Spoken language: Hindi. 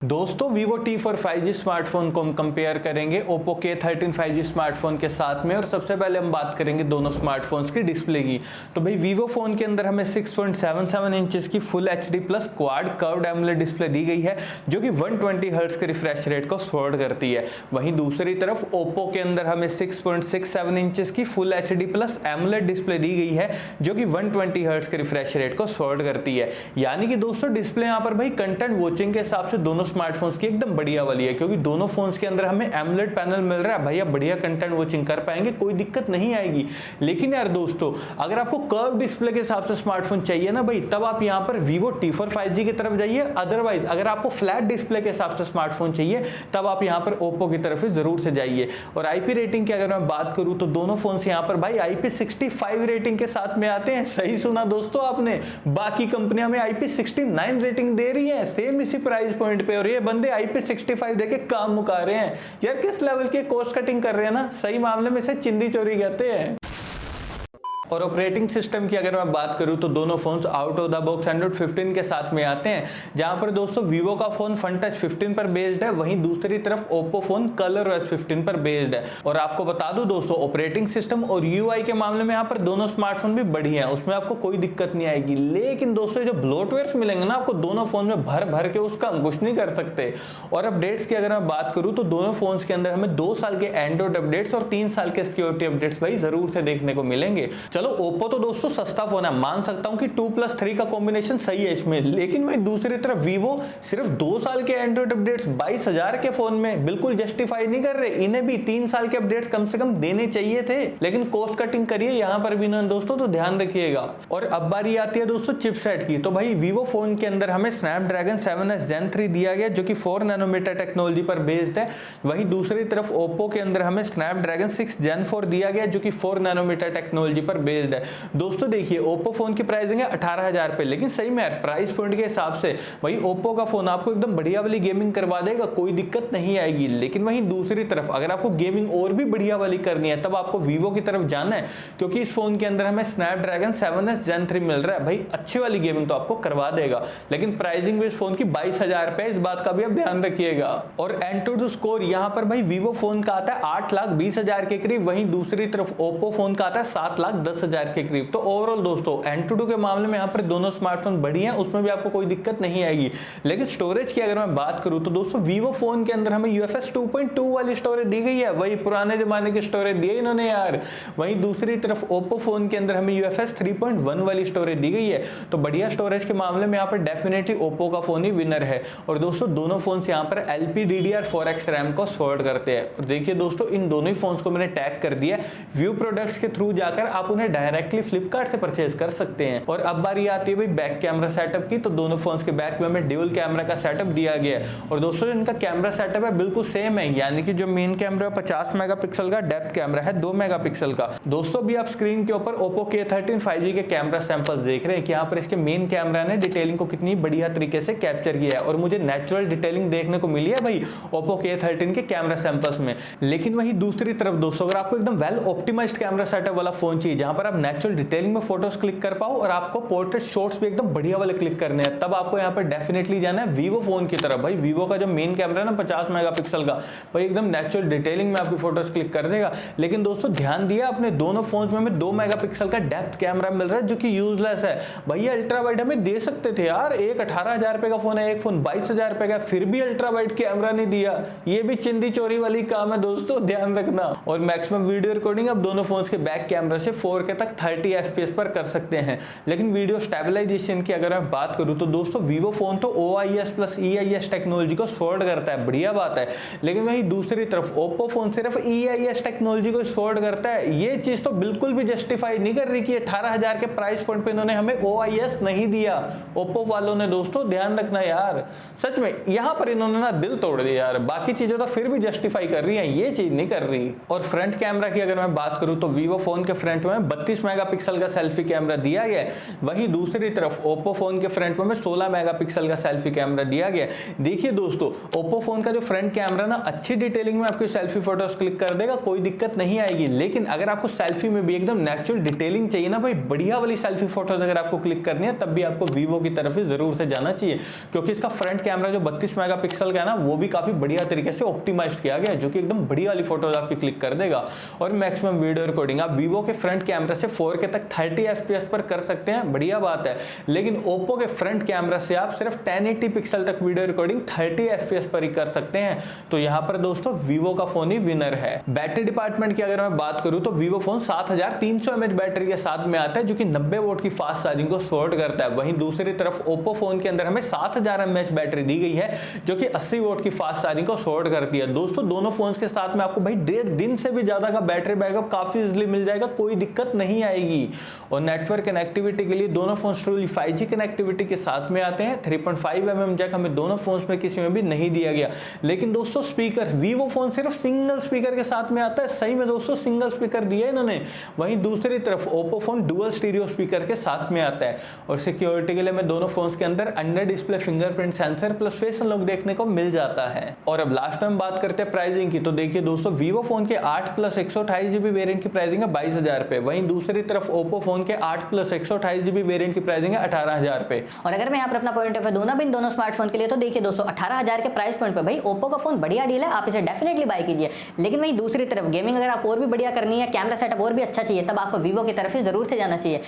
दोस्तों Vivo T4 5G स्मार्टफोन को हम कंपेयर करेंगे Oppo K13 5G स्मार्टफोन के साथ में। और सबसे पहले हम बात करेंगे दोनों स्मार्टफोन्स की डिस्प्ले की। तो भाई Vivo फोन के अंदर हमें 6.77 इंचेस की full HD plus quad curved AMOLED display दी गई है जो कि 120 हर्ट्ज के रिफ्रेश रेट को सपोर्ट करती है। वहीं दूसरी तरफ Oppo के अंदर हमें 6.67 इंचेस की full HD plus AMOLED display दी गई है जो कि 120 हर्ट्ज के रिफ्रेश रेट को सपोर्ट करती है। यानी कि दोस्तों डिस्प्ले यहाँ पर भाई कंटेंट वॉचिंग के हिसाब से दोनों स्मार्टफोन्स की एकदम बढ़िया वाली है, क्योंकि दोनों फोन्स के अंदर हमें एमोलेड पैनल मिल रहा है। भैया बढ़िया कंटेंट वॉचिंग कर पाएंगे, कोई दिक्कत नहीं आएगी। लेकिन यार दोस्तों अगर आपको कर्व डिस्प्ले के हिसाब से स्मार्टफोन चाहिए ना भाई, तब आप यहां पर Vivo T4 5G की तरफ जाइए। अदरवाइज अगर आपको फ्लैट डिस्प्ले के हिसाब से स्मार्टफोन चाहिए तब आप यहां पर Oppo की तरफ जरूर से जाइए। और आईपी रेटिंग की अगर मैं बात करूं तो दोनों फोन्स यहां पर भाई IP65 रेटिंग के साथ में आते हैं। सही सुना दोस्तों आपने, बाकी कंपनियां हमें IP69 रेटिंग दे रही है सेम इसी प्राइस पॉइंट पे, और ये बंदे IP65 देके काम मुका रहे हैं। यार किस लेवल की कॉस्ट कटिंग कर रहे हैं ना, सही मामले में इसे चिंदी चोरी कहते हैं। और ऑपरेटिंग सिस्टम की अगर मैं बात करूं तो दोनों phones out of the box Android 15 के साथ में आते हैं, जहां पर दोस्तों Vivo का फोन FunTouch 15 पर बेस्ड है, वहीं दूसरी तरफ Oppo फोन ColorOS 15 पर बेस्ड है। और आपको बता दूं दोस्तों ऑपरेटिंग सिस्टम और UI के मामले में यहां पर दोनों स्मार्टफोन भी बढ़िया है, उसमें आपको कोई दिक्कत नहीं आएगी। लेकिन दोस्तों जो ब्लोटवेयर मिलेंगे ना आपको दोनों फोन में भर भर के, उसका हम कुछ नहीं कर सकते। और अपडेट्स की अगर मैं बात करूं तो दोनों फोन्स के अंदर हमें 2 साल के एंड्रॉइड अपडेट्स और 3 साल के सिक्योरिटी अपडेट्स भाई जरूर से देखने को मिलेंगे। चलो Oppo तो दोस्तों सस्ता फोन है, मान सकता हूं कि 2+3 का कॉम्बिनेशन सही है इसमें। लेकिन वहीं दूसरी तरफ Vivo सिर्फ 2 साल के एंड्रॉइड अपडेट्स 22,000 के फोन में बिल्कुल जस्टिफाई नहीं कर रहे। इन्हें भी 3 साल के अपडेट्स कम से कम देने चाहिए थे, लेकिन कॉस्ट कटिंग करिए यहां पर भी ना दोस्तों, तो ध्यान रखिएगा। और अब बारी आती है दोस्तों चिपसेट की। तो भाई Vivo फोन के अंदर हमें Snapdragon 7S Gen 3 दिया गया जो कि 4 नैनोमीटर टेक्नोलॉजी पर बेस्ड है। वहीं दूसरी तरफ Oppo के अंदर हमें Snapdragon 6 Gen 4 दिया गया जो कि 4 नैनोमीटर टेक्नोलॉजी पर बेस्ड है। दोस्तों देखिए Oppo फोन की प्राइसिंग है 18,000 पे, लेकिन सही में प्राइस पॉइंट के हिसाब से वही Oppo का फोन आपको एकदम बढ़िया वाली गेमिंग करवा देगा, कोई दिक्कत नहीं आएगी। लेकिन वहीं दूसरी तरफ अगर आपको गेमिंग और भी बढ़िया वाली करनी है तब आपको Vivo की तरफ जाना है, क्योंकि इस फोन के अंदर हमें Snapdragon 7S Gen 3 मिल रहा है। भाई अच्छी वाली गेमिंग तो आपको करवा देगा, लेकिन प्राइसिंग भी इस फोन की 22,000 पे, इस बात का भी आप ध्यान रखिएगा। और एंटूडू स्कोर यहाँ पर भाई Vivo फोन का आता है 8,20,000 के करीब, वहीं दूसरी तरफ Oppo फोन का आता है 7,10,000 के करीब। तो ओवरऑल दोस्तों Antutu के मामले में यहाँ पर दोनों स्मार्टफोन बढ़िया हैं, उसमें भी आपको कोई दिक्कत नहीं आएगी। लेकिन स्टोरेज की अगर मैं बात करूं तो दोस्तों Vivo फोन के अंदर हमें UFS 2.2 वाली स्टोरेज दी गई है, वही पुराने जमाने की स्टोरेज दी है इन्होंने यार। वहीं दूसरी तरफ Oppo फोन के अंदर हमें UFS 3.1 वाली स्टोरेज दी गई है। तो बढ़िया स्टोरेज के मामले में यहाँ पर डेफिनेटली Oppo का फोन ही विनर है। और दोस्तों दोनों फोन यहाँ पर LPDDR4X रैम को सपोर्ट करते हैं। और देखिए दोस्तों इन दोनों ही फोन को मैंने टैग कर दिया, व्यू प्रोडक्ट्स के थ्रू जाकर आप उन्हें डायरेक्टली फ्लिपकार्ट से परचेज कर सकते हैं। और अब बारी आती है भाई बैक कैमरा सेटअप की। तो दोनों फोन्स के बैक में हमें ड्यूल कैमरा का सेटअप दिया गया है। और दोस्तों इनका कैमरा सेटअप है बिल्कुल सेम है, यानी कि जो मेन कैमरा 50 मेगापिक्सल का, डेप्थ कैमरा है 2 मेगापिक्सल का। दोस्तों भी आप स्क्रीन के ऊपर Oppo K13 5G के कैमरा सैंपल्स देख रहे हैं कि यहाँ पर इसके मेन कैमरा ने डिटेलिंग को कितनी बढ़िया तरीके से कैप्चर किया है। और मुझे नेचुरल डिटेलिंग देखने को मिली है भाई Oppo K13 के कैमरा सैंपल्स में। लेकिन वही दूसरी तरफ दोस्तों अगर आपको एकदम वेल ऑप्टिमाइज्ड कैमरा सेटअप वाला फोन चाहिए जहां पर आप नेचुरल डिटेलिंग में फोटोज क्लिक कर पाओ और आपको पोर्ट्रेट शॉट्स भी एकदम बढ़िया वाले क्लिक करने हैं, तब आपको यहाँ पर डेफिनेटली जाना है Vivo फोन की तरफ। भाई Vivo का जो मेन कैमरा है ना 50 मेगापिक्सल का, भाई एकदम नेचुरल डिटेलिंग में आपकी फोटोज क्लिक कर देगा। लेकिन दोस्तों ध्यान दिया अपने दोनों फोन्स में हमें 2 मेगापिक्सल का डेप्थ कैमरा मिल रहा है जो कि यूजलेस है। भैया अल्ट्रा वाइड हमें दे सकते थे यार, एक 18,000 रुपए का फोन है, एक फोन 22,000 रुपए का, फिर भी अल्ट्रा वाइड कैमरा नहीं दिया। ये भी चिंदी चोरी वाली काम है दोस्तों, ध्यान रखना। और मैक्सिमम वीडियो रिकॉर्डिंग आप दोनों फोन्स के बैक कैमरा से 4K तक 30 FPS पर कर सकते हैं। लेकिन वीडियो स्टेबलाइजेशन की अगर मैं बात करूं तो दोस्तों Vivo फोन तो OIS प्लस EIS टेक्नोलॉजी को सपोर्ट करता है, बढ़िया बात है। लेकिन वहीं दूसरी तरफ Oppo फोन सिर्फ EIS टेक्नोलॉजी को सपोर्ट करता है। ये चीज तो बिल्कुल भी जस्टिफाई नहीं कर रही कि 18,000 के प्राइस पॉइंट पे इन्होंने हमें OIS नहीं दिया Oppo वालों ने। दोस्तों ध्यान रखना यार, सच में यहां पर इन्होंने ना दिल तोड़ दिया यार। बाकी चीजें तो फिर भी जस्टिफाई कर रही है, ये चीज नहीं कर रही। और फ्रंट कैमरा की अगर मैं बात करूं तो Vivo फोन के फ्रंट में 32 मेगापिक्सल का सेल्फी कैमरा दिया गया है, वहीं दूसरी तरफ ओप्पो फोन के फ्रंट में 16 मेगापिक्सल का सेल्फी कैमरा दिया गया है। देखिए दोस्तों, ओप्पो फोन का जो फ्रंट कैमरा ना अच्छी डिटेलिंग में आपकी सेल्फी फोटोज क्लिक कर देगा, कोई दिक्कत नहीं आएगी। लेकिन अगर आपको सेल्फी में भी एकदम नेचुरल डिटेलिंग चाहिए ना भाई, बढ़िया वाली सेल्फी फोटोज अगर आपको क्लिक करनी है, तब भी आपको वीवो की तरफ ही जरूर से जाना चाहिए, क्योंकि इसका फ्रंट कैमरा जो 32 मेगापिक्सल का है ना, वो भी काफी बढ़िया तरीके से ऑप्टिमाइज किया गया है, जो कि एकदम बढ़िया वाली फोटोज आपकी क्लिक कर देगा। और मैक्सिमम वीडियो रिकॉर्डिंग आप वीवो के फ्रंट कैमरा से 4K तक 30 FPS पर कर सकते हैं, बढ़िया बात है। लेकिन ओप्पो के फ्रंट कैमरा से आप सिर्फ 1080 पिक्सल तक वीडियो रिकॉर्डिंग 30 FPS पर ही कर सकते हैं। तो यहां पर दोस्तों वीवो का फोन ही विनर है। बैटरी डिपार्टमेंट की अगर मैं बात करूं तो वीवो फोन 7300 mAh बैटरी के साथ में आता है, जो कि 90 वोट की फास्ट चार्जिंग को सपोर्ट करता है। वहीं दूसरी तरफ ओप्पो फोन के अंदर हमें 7000 mAh बैटरी दी गई है, जो कि 80 वोट की फास्ट चार्जिंग को सपोर्ट करती है। दोस्तों दोनों फोन्स के साथ में आपको भाई 1.5 दिन से भी ज्यादा का बैटरी बैकअप काफी इजीली मिल जाएगा, कोई दिक्कत नहीं आएगी। और नेटवर्क कनेक्टिविटी के लिए दोनों फोन ट्रूली 5G कनेक्टिविटी के साथ में आते हैं। 3.5 mm जैक हमें दोनों फोन्स में किसी में भी नहीं दिया गया। लेकिन दोस्तों स्पीकर, वीवो फोन सिर्फ सिंगल स्पीकर के साथ में आता है, सही में दोस्तों सिंगल स्पीकर दिया है इन्होंने। वहीं दूसरी तरफ Oppo phone dual stereo speaker के साथ में आता है। और सिक्योरिटी के लिए हमें दोनों फोन्स के अंदर under display fingerprint sensor plus face unlock देखने को मिल जाता है। और अब लास्ट में हम बात करते हैं प्राइसिंग की। तो देखिए दोस्तों, वीवो फोन के 8+128GB वेरिएंट की प्राइसिंग है 22,000 रुपए। वहीं दूसरी तरफ ओप्पो फोन के 8+128GB वेरिएंट की प्राइसिंग है 18,000 रुपए। और अगर मैं यहाँ पर अपना पॉइंट ऑफ व्यू दूं ना इन दोनों स्मार्टफोन के लिए, तो देखिए दोस्तों 18,000 के प्राइस पॉइंट पे भाई ओप्पो का फोन बढ़िया डील है, आप इसे डेफिनेटली बाय कीजिए। लेकिन वहीं दूसरी तरफ गेमिंग अगर आप और भी बढ़िया करनी है, कैमरा सेटअप और भी अच्छा चाहिए, तब आपको वीवो की तरफ ही जरूर से जाना चाहिए।